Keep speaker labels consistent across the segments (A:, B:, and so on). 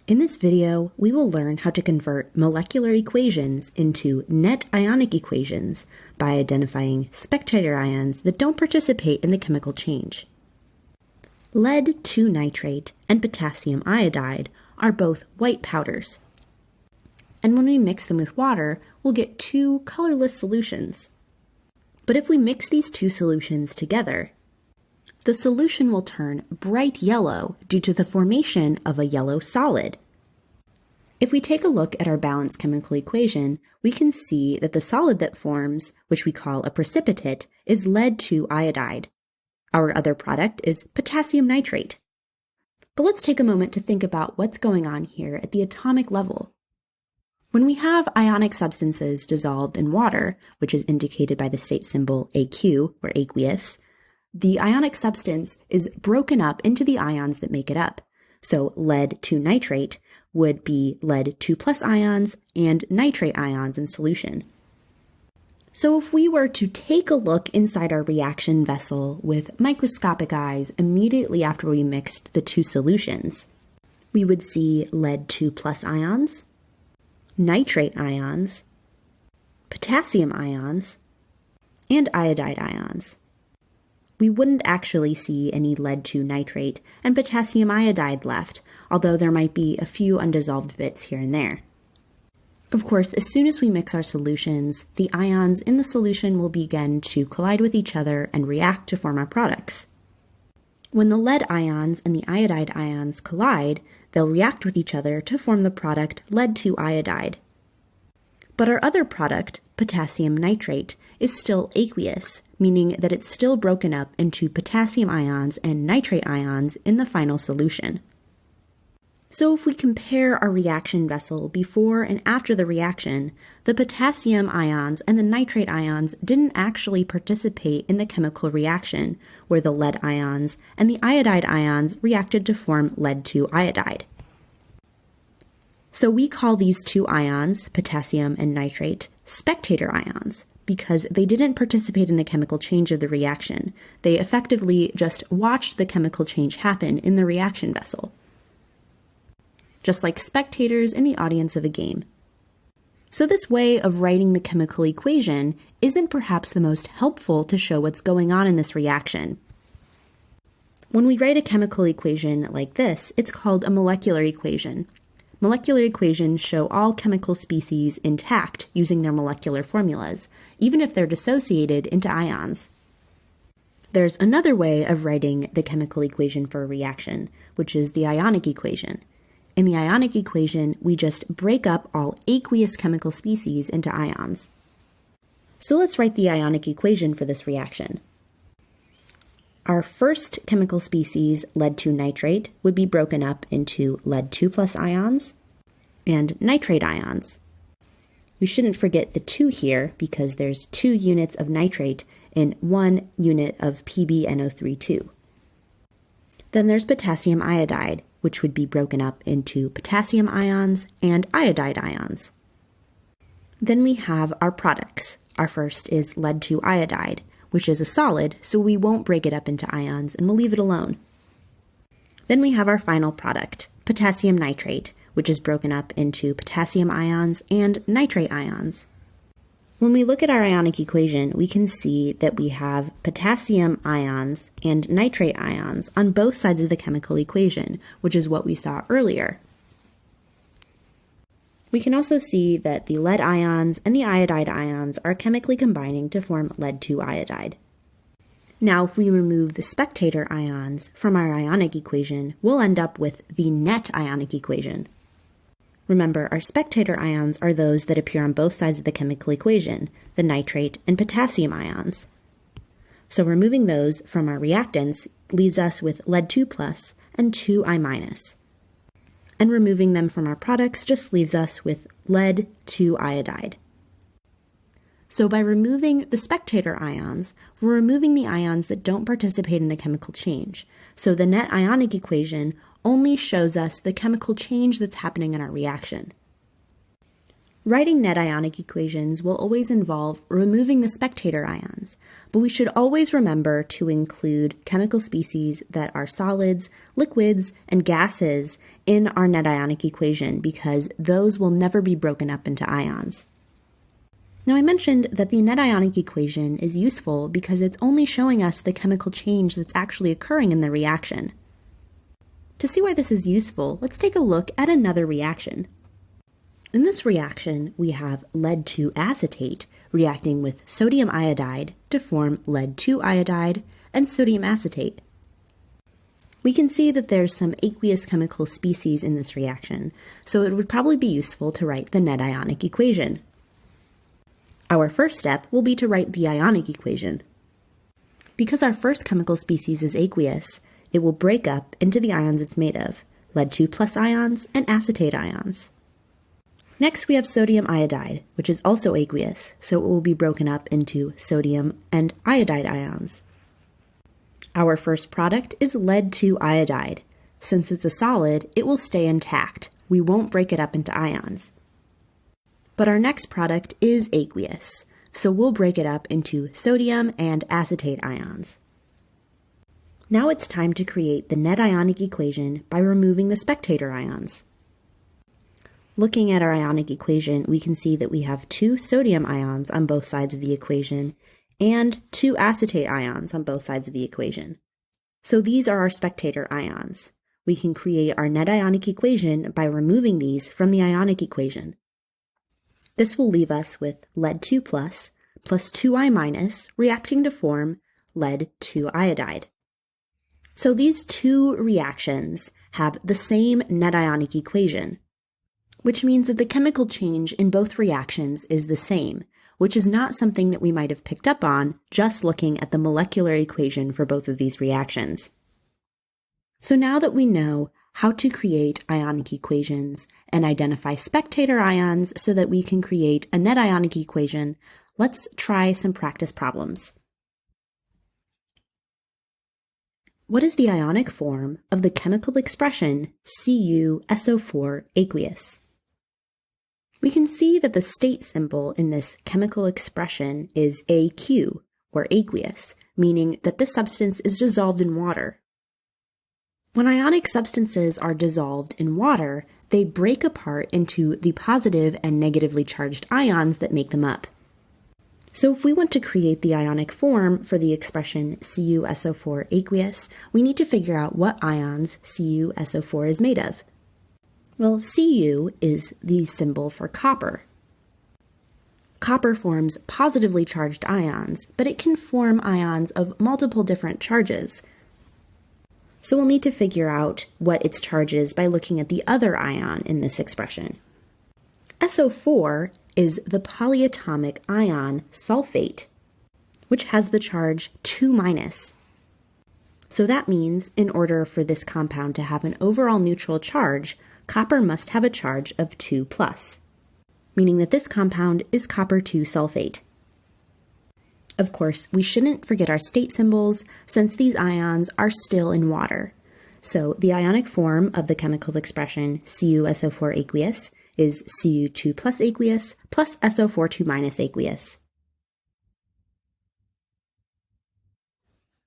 A: In this video, we will learn how to convert molecular equations into net ionic equations by identifying spectator ions that don't participate in the chemical change. Lead 2 nitrate and potassium iodide are both white powders. And when we mix them with water, we'll get two colorless solutions. But if we mix these two solutions together, the solution will turn bright yellow due to the formation of a yellow solid. If we take a look at our balanced chemical equation, we can see that the solid that forms, which we call a precipitate, is lead 2 iodide. Our other product is potassium nitrate. But let's take a moment to think about what's going on here at the atomic level. When we have ionic substances dissolved in water, which is indicated by the state symbol AQ, or aqueous, the ionic substance is broken up into the ions that make it up. So lead 2 nitrate would be lead 2 plus ions and nitrate ions in solution. So if we were to take a look inside our reaction vessel with microscopic eyes immediately after we mixed the two solutions, we would see lead 2 plus ions, nitrate ions, potassium ions, and iodide ions. We wouldn't actually see any lead 2 nitrate and potassium iodide left, although there might be a few undissolved bits here and there. Of course, as soon as we mix our solutions, the ions in the solution will begin to collide with each other and react to form our products. When the lead ions and the iodide ions collide, they'll react with each other to form the product lead 2 iodide. But our other product, potassium nitrate, is still aqueous, meaning that it's still broken up into potassium ions and nitrate ions in the final solution. So if we compare our reaction vessel before and after the reaction, the potassium ions and the nitrate ions didn't actually participate in the chemical reaction, where the lead ions and the iodide ions reacted to form lead 2 iodide. So we call these two ions, potassium and nitrate, spectator ions, because they didn't participate in the chemical change of the reaction. They effectively just watched the chemical change happen in the reaction vessel, just like spectators in the audience of a game. So this way of writing the chemical equation isn't perhaps the most helpful to show what's going on in this reaction. When we write a chemical equation like this, it's called a molecular equation. Molecular equations show all chemical species intact using their molecular formulas, even if they're dissociated into ions. There's another way of writing the chemical equation for a reaction, which is the ionic equation. In the ionic equation, we just break up all aqueous chemical species into ions. So let's write the ionic equation for this reaction. Our first chemical species, lead 2 nitrate, would be broken up into lead 2 plus ions and nitrate ions. We shouldn't forget the 2 here because there's 2 units of nitrate and 1 unit of PbNO3 Then there's potassium iodide, which would be broken up into potassium ions and iodide ions. Then we have our products. Our first is lead 2 iodide, which is a solid, so we won't break it up into ions and we'll leave it alone. Then we have our final product, potassium nitrate, which is broken up into potassium ions and nitrate ions. When we look at our ionic equation, we can see that we have potassium ions and nitrate ions on both sides of the chemical equation, which is what we saw earlier. We can also see that the lead ions and the iodide ions are chemically combining to form lead 2 iodide. Now, if we remove the spectator ions from our ionic equation, we'll end up with the net ionic equation. Remember, our spectator ions are those that appear on both sides of the chemical equation, the nitrate and potassium ions. So removing those from our reactants leaves us with lead 2 plus and 2 I minus. And removing them from our products just leaves us with lead 2 iodide. So by removing the spectator ions, we're removing the ions that don't participate in the chemical change. So the net ionic equation only shows us the chemical change that's happening in our reaction. Writing net ionic equations will always involve removing the spectator ions, but we should always remember to include chemical species that are solids, liquids, and gases in our net ionic equation because those will never be broken up into ions. Now, I mentioned that the net ionic equation is useful because it's only showing us the chemical change that's actually occurring in the reaction. To see why this is useful, let's take a look at another reaction. In this reaction, we have lead-2 acetate reacting with sodium iodide to form lead-2 iodide and sodium acetate. We can see that there's some aqueous chemical species in this reaction, so it would probably be useful to write the net ionic equation. Our first step will be to write the ionic equation. Because our first chemical species is aqueous, it will break up into the ions it's made of, lead-2 plus ions and acetate ions. Next, we have sodium iodide, which is also aqueous, so it will be broken up into sodium and iodide ions. Our first product is lead-2 iodide. Since it's a solid, it will stay intact. We won't break it up into ions. But our next product is aqueous, so we'll break it up into sodium and acetate ions. Now it's time to create the net ionic equation by removing the spectator ions. Looking at our ionic equation, we can see that we have 2 sodium ions on both sides of the equation and 2 acetate ions on both sides of the equation. So these are our spectator ions. We can create our net ionic equation by removing these from the ionic equation. This will leave us with lead-2 plus 2I minus reacting to form lead-2 iodide. So these two reactions have the same net ionic equation, which means that the chemical change in both reactions is the same, which is not something that we might have picked up on just looking at the molecular equation for both of these reactions. So now that we know how to create ionic equations and identify spectator ions so that we can create a net ionic equation, let's try some practice problems. What is the ionic form of the chemical expression CuSO4 aqueous? We can see that the state symbol in this chemical expression is AQ, or aqueous, meaning that this substance is dissolved in water. When ionic substances are dissolved in water, they break apart into the positive and negatively charged ions that make them up. So if we want to create the ionic form for the expression CuSO4 aqueous, we need to figure out what ions CuSO4 is made of. Well, Cu is the symbol for copper. Copper forms positively charged ions, but it can form ions of multiple different charges. So we'll need to figure out what its charge is by looking at the other ion in this expression. SO4 is the polyatomic ion sulfate, which has the charge 2-. So that means in order for this compound to have an overall neutral charge, copper must have a charge of 2+, meaning that this compound is copper 2 sulfate. Of course, we shouldn't forget our state symbols since these ions are still in water. So the ionic form of the chemical expression CuSO4 aqueous is Cu2 plus aqueous plus SO4 2- aqueous.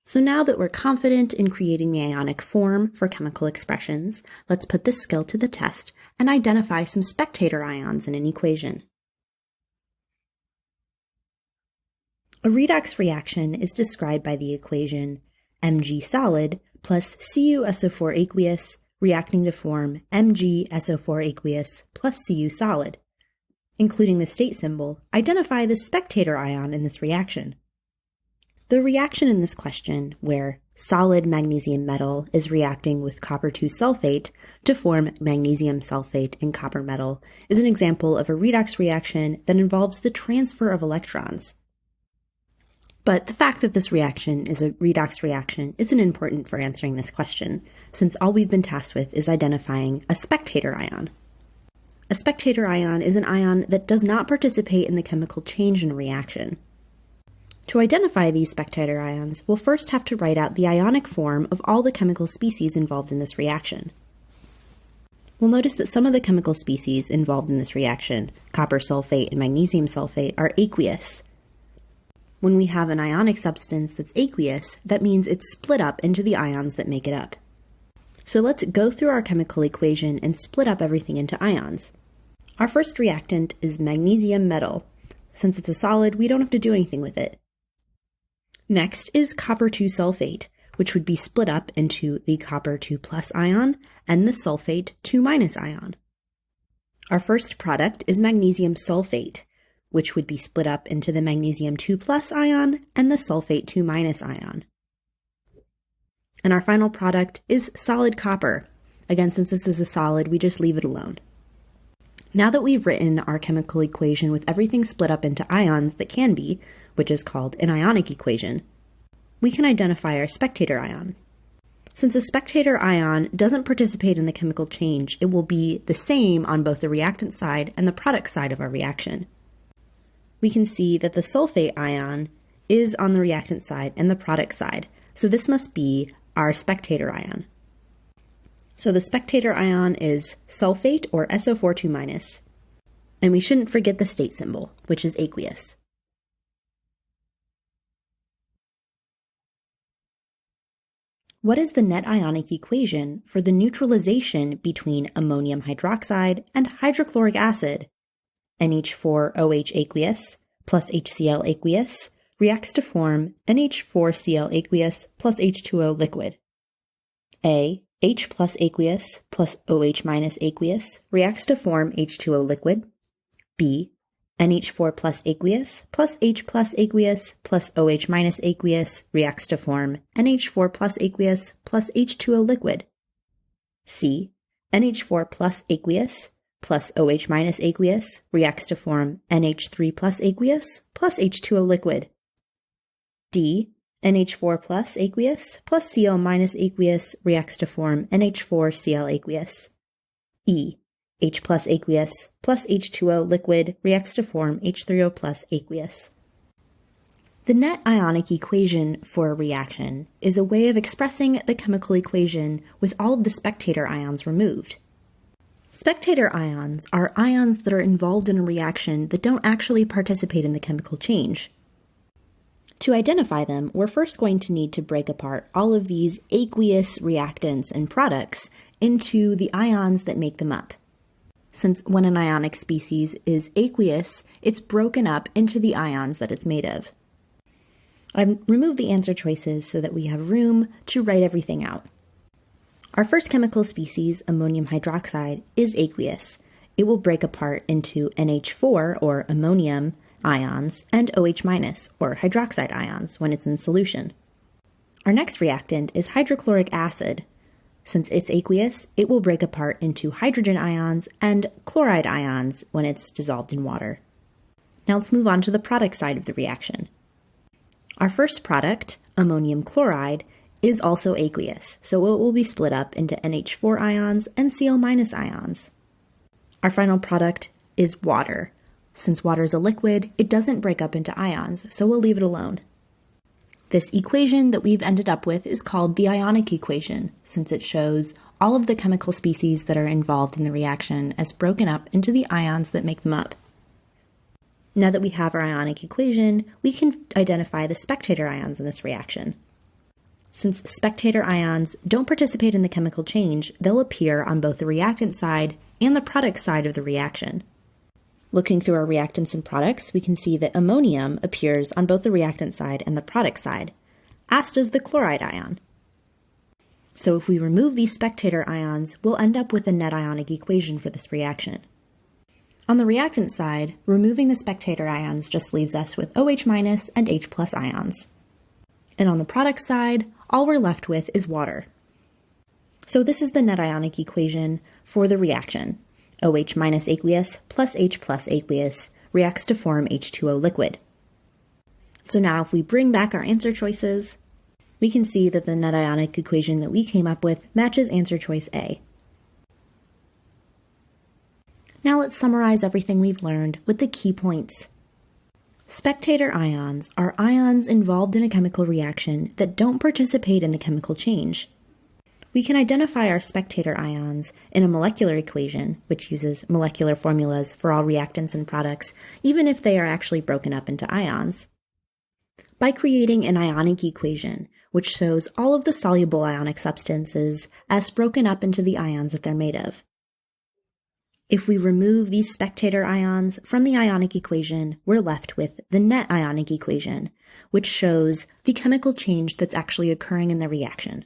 A: So now that we're confident in creating the ionic form for chemical expressions, let's put this skill to the test and identify some spectator ions in an equation. A redox reaction is described by the equation Mg solid plus CuSO4 aqueous reacting to form MgSO4 aqueous plus Cu solid. Including the state symbol, identify the spectator ion in this reaction. The reaction in this question, where solid magnesium metal is reacting with copper 2 sulfate to form magnesium sulfate and copper metal, is an example of a redox reaction that involves the transfer of electrons. But the fact that this reaction is a redox reaction isn't important for answering this question, since all we've been tasked with is identifying a spectator ion. A spectator ion is an ion that does not participate in the chemical change in a reaction. To identify these spectator ions, we'll first have to write out the ionic form of all the chemical species involved in this reaction. we'll notice that some of the chemical species involved in this reaction, copper sulfate and magnesium sulfate, are aqueous. When we have an ionic substance that's aqueous, that means it's split up into the ions that make it up. So let's go through our chemical equation and split up everything into ions. Our first reactant is magnesium metal. Since it's a solid, we don't have to do anything with it. Next is copper 2 sulfate, which would be split up into the copper 2 plus ion and the sulfate 2 minus ion. Our first product is magnesium sulfate, which would be split up into the magnesium 2 plus ion and the sulfate 2 minus ion. And our final product is solid copper. Again, since this is a solid, we just leave it alone. Now that we've written our chemical equation with everything split up into ions that can be, which is called an ionic equation, we can identify our spectator ion. Since a spectator ion doesn't participate in the chemical change, it will be the same on both the reactant side and the product side of our reaction. We can see that the sulfate ion is on the reactant side and the product side, so this must be our spectator ion. So the spectator ion is sulfate, or SO4 2-, and we shouldn't forget the state symbol, which is aqueous. What is the net ionic equation for the neutralization between ammonium hydroxide and hydrochloric acid? NH4OH aqueous plus HCl aqueous reacts to form NH4Cl aqueous plus H2O liquid. A. H plus aqueous plus OH minus aqueous reacts to form H2O liquid. B. NH4 plus aqueous plus H plus aqueous plus OH minus aqueous reacts to form NH4 plus aqueous plus H2O liquid. C. NH4 plus aqueous plus OH minus aqueous reacts to form NH3 plus aqueous plus H2O liquid. D. NH4 plus aqueous plus Cl minus aqueous reacts to form NH4Cl aqueous. E. H plus aqueous plus H2O liquid reacts to form H3O plus aqueous. The net ionic equation for a reaction is a way of expressing the chemical equation with all of the spectator ions removed. Spectator ions are ions that are involved in a reaction that don't actually participate in the chemical change. To identify them, we're first going to need to break apart all of these aqueous reactants and products into the ions that make them up. Since when an ionic species is aqueous, it's broken up into the ions that it's made of. I've removed the answer choices so that we have room to write everything out. Our first chemical species, ammonium hydroxide, is aqueous. It will break apart into NH4, or ammonium, ions, and OH-, or hydroxide ions when it's in solution. Our next reactant is hydrochloric acid. Since it's aqueous, it will break apart into hydrogen ions and chloride ions when it's dissolved in water. Now let's move on to the product side of the reaction. Our first product, ammonium chloride, is also aqueous, so it will be split up into NH4 ions and Cl- ions. Our final product is water. Since water is a liquid, it doesn't break up into ions, so we'll leave it alone. This equation that we've ended up with is called the ionic equation, since it shows all of the chemical species that are involved in the reaction as broken up into the ions that make them up. Now that we have our ionic equation, we can identify the spectator ions in this reaction. Since spectator ions don't participate in the chemical change, they'll appear on both the reactant side and the product side of the reaction. Looking through our reactants and products, we can see that ammonium appears on both the reactant side and the product side, as does the chloride ion. So if we remove these spectator ions, we'll end up with a net ionic equation for this reaction. On the reactant side, removing the spectator ions just leaves us with OH- and H+ ions. And on the product side, all we're left with is water. So this is the net ionic equation for the reaction. OH- aqueous plus H+ aqueous reacts to form H2O liquid. So now if we bring back our answer choices, we can see that the net ionic equation that we came up with matches answer choice A. Now let's summarize everything we've learned with the key points. Spectator ions are ions involved in a chemical reaction that don't participate in the chemical change. We can identify our spectator ions in a molecular equation, which uses molecular formulas for all reactants and products, even if they are actually broken up into ions, by creating an ionic equation, which shows all of the soluble ionic substances as broken up into the ions that they're made of. If we remove these spectator ions from the ionic equation, we're left with the net ionic equation, which shows the chemical change that's actually occurring in the reaction.